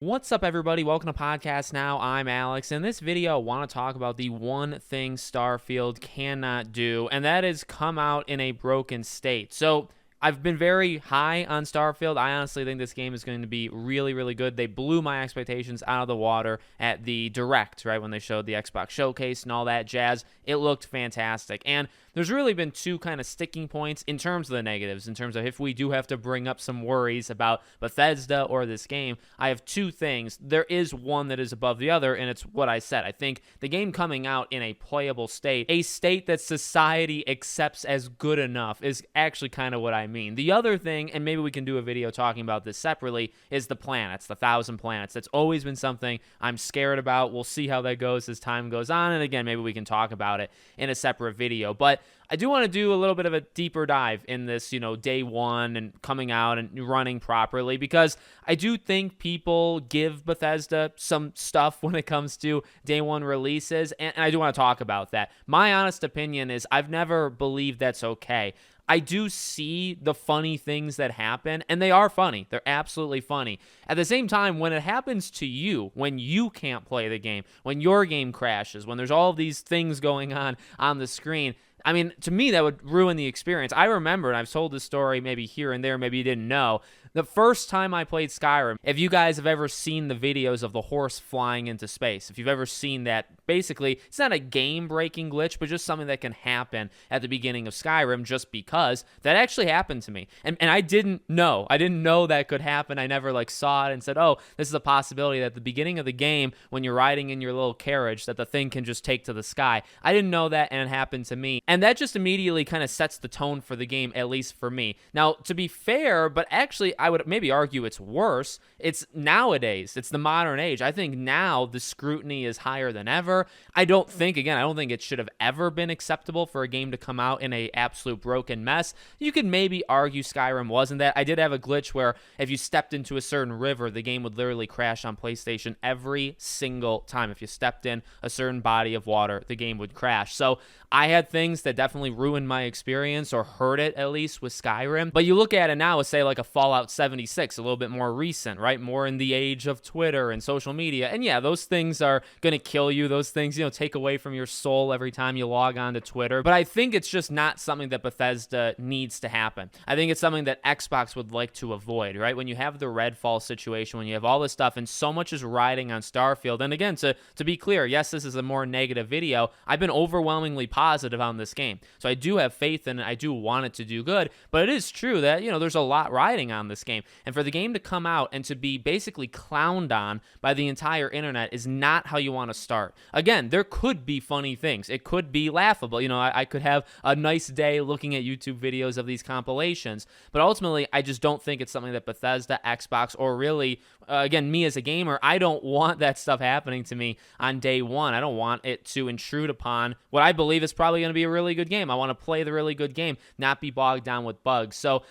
What's up, everybody? Welcome to Podcast Now. I'm Alex. In this video, I want to talk about the one thing Starfield cannot do, and that is come out in a broken state. So I've been very high on Starfield. I honestly think this game is going to be really, really good. They blew my expectations out of the water at the Direct, right, when they showed the Xbox Showcase and all that jazz. It looked fantastic. And there's really been two kind of sticking points in terms of the negatives, in terms of if we do have to bring up some worries about Bethesda or this game. I have two things. There is one that is above the other, and it's what I said. I think the game coming out in a playable state, a state that society accepts as good enough, is actually kind of what I mean. The other thing, and maybe we can do a video talking about this separately, is the planets, the 1,000 planets. That's always been something I'm scared about. We'll see how that goes as time goes on, and again, maybe we can talk about it in a separate video. But I do want to do a little bit of a deeper dive in this, day one and coming out and running properly, because I do think people give Bethesda some stuff when it comes to day one releases, and I do want to talk about that. My honest opinion is I've never believed that's okay. I do see the funny things that happen, and they are funny. They're absolutely funny. At the same time, when it happens to you, when you can't play the game, when your game crashes, when there's all of these things going on the screen, I mean, to me, that would ruin the experience. I remember, and I've told this story maybe here and there, maybe you didn't know, the first time I played Skyrim, if you guys have ever seen the videos of the horse flying into space, if you've ever seen that, basically, it's not a game-breaking glitch, but just something that can happen at the beginning of Skyrim just because that actually happened to me. And I didn't know. I didn't know that could happen. I never, saw it and said, oh, this is a possibility that at the beginning of the game, when you're riding in your little carriage, that the thing can just take to the sky. I didn't know that, and it happened to me. And that just immediately kind of sets the tone for the game, at least for me. Now, to be fair, but actually, I would maybe argue it's worse. It's nowadays. It's the modern age. I think now the scrutiny is higher than ever. I don't think it should have ever been acceptable for a game to come out in a absolute broken mess. You could maybe argue Skyrim wasn't that. I did have a glitch where if you stepped into a certain river, the game would literally crash on PlayStation every single time. If you stepped in a certain body of water, the game would crash. So I had things that definitely ruined my experience, or hurt it at least, with Skyrim. But you look at it now as, say, like a Fallout 76, a little bit more recent, right? More in the age of Twitter and social media. And yeah, those things are going to kill you. Those things, take away from your soul every time you log on to Twitter. But I think it's just not something that Bethesda needs to happen. I think it's something that Xbox would like to avoid, right? When you have the Redfall situation, when you have all this stuff and so much is riding on Starfield. And again, to be clear, yes, this is a more negative video. I've been overwhelmingly positive on this game. So I do have faith in it. I do want it to do good. But it is true that, there's a lot riding on this game. And for the game to come out and to be basically clowned on by the entire internet is not how you want to start. Again, there could be funny things. It could be laughable. I could have a nice day looking at YouTube videos of these compilations. But ultimately, I just don't think it's something that Bethesda, Xbox, or really, again, me as a gamer, I don't want that stuff happening to me on day one. I don't want it to intrude upon what I believe is probably going to be a really good game. I want to play the really good game, not be bogged down with bugs. So,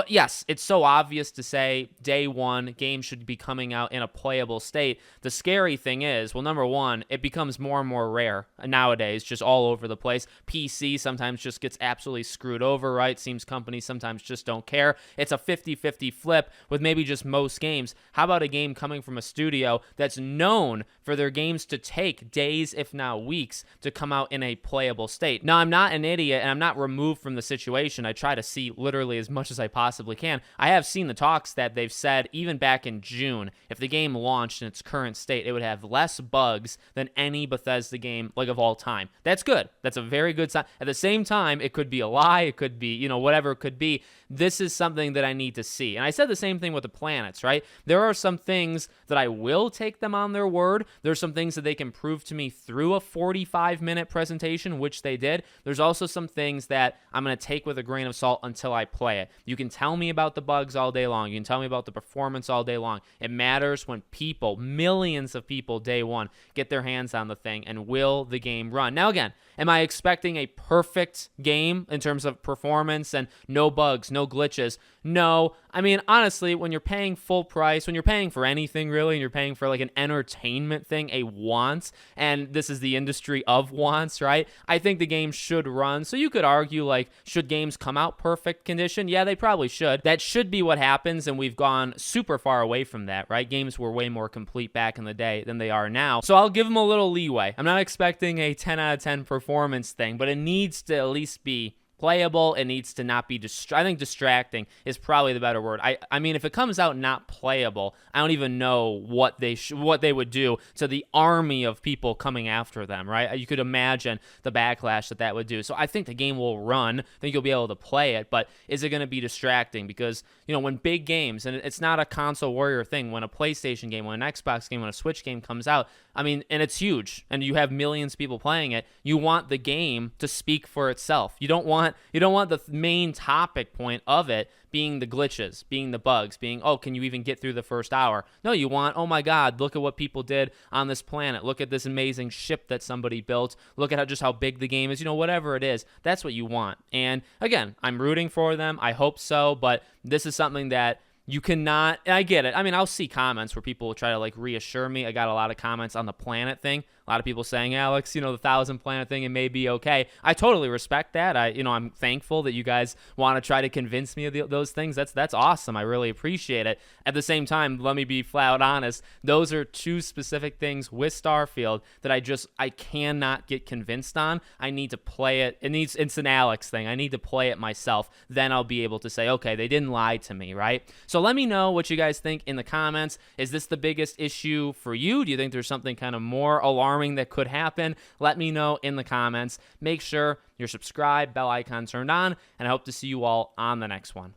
yes, it's so obvious to say day one, game should be coming out in a playable state. The scary thing is, well, number one, it becomes more and more rare nowadays, just all over the place. PC sometimes just gets absolutely screwed over, right? Seems companies sometimes just don't care. It's a 50-50 flip with maybe just most games. How about a game coming from a studio that's known for their games to take days, if not weeks, to come out in a playable state? Now, I'm not an idiot, and I'm not removed from the situation. I try to see literally as much as I possibly can. I have seen the talks that they've said, even back in June, if the game launched in its current state, it would have less bugs than any Bethesda game of all time. That's good. That's a very good sign. At the same time, it could be a lie. It could be, whatever it could be. This is something that I need to see. And I said the same thing with the planets, right? There are some things that I will take them on their word. There's some things that they can prove to me through a 45-minute presentation, which they did. There's also some things that I'm going to take with a grain of salt until I play it. You can tell me about the bugs all day long. You can tell me about the performance all day long. It matters when people, millions of people day one, get their hands on the thing, and will the game run? Now again, am I expecting a perfect game in terms of performance and no bugs, no glitches? No, I mean, honestly, when you're paying full price, when you're paying for anything really, and you're paying for like an entertainment thing, a want, and this is the industry of wants, right? I think the game should run. So you could argue, like, should games come out perfect condition? Yeah, they probably should. That should be what happens, and we've gone super far away from that, right? Games were way more complete back in the day than they are now. So I'll give them a little leeway. I'm not expecting a 10 out of 10 performance thing, but it needs to at least be playable. It needs to not be I think distracting is probably the better word. I mean, if it comes out not playable, I don't even know what they would do to the army of people coming after them, right? You could imagine the backlash that would do. So I think the game will run. I think you'll be able to play it, but is it going to be distracting? Because, you know, when big games, and it's not a console warrior thing, when a PlayStation game, when an Xbox game, when a Switch game comes out, I mean, and it's huge, and you have millions of people playing it, you want the game to speak for itself. You don't want the main topic point of it being the glitches, being the bugs, being, oh, can you even get through the first hour? No, you want, oh my God, look at what people did on this planet. Look at this amazing ship that somebody built. Look at just how big the game is. You know, whatever it is, that's what you want. And again, I'm rooting for them. I hope so, but this is something that you cannot, and I get it. I mean, I'll see comments where people will try to like reassure me. I got a lot of comments on the planet thing. A lot of people saying, Alex, you know, the 1,000 planet thing, it may be okay. I totally respect that. I'm thankful that you guys want to try to convince me of those things. That's awesome. I really appreciate it. At the same time, let me be flat out honest. Those are two specific things with Starfield that I cannot get convinced on. I need to play it. It's an Alex thing. I need to play it myself. Then I'll be able to say, okay, they didn't lie to me, right? So let me know what you guys think in the comments. Is this the biggest issue for you? Do you think there's something kind of more alarming that could happen? Let me know in the comments. Make sure you're subscribed, bell icon turned on, and I hope to see you all on the next one.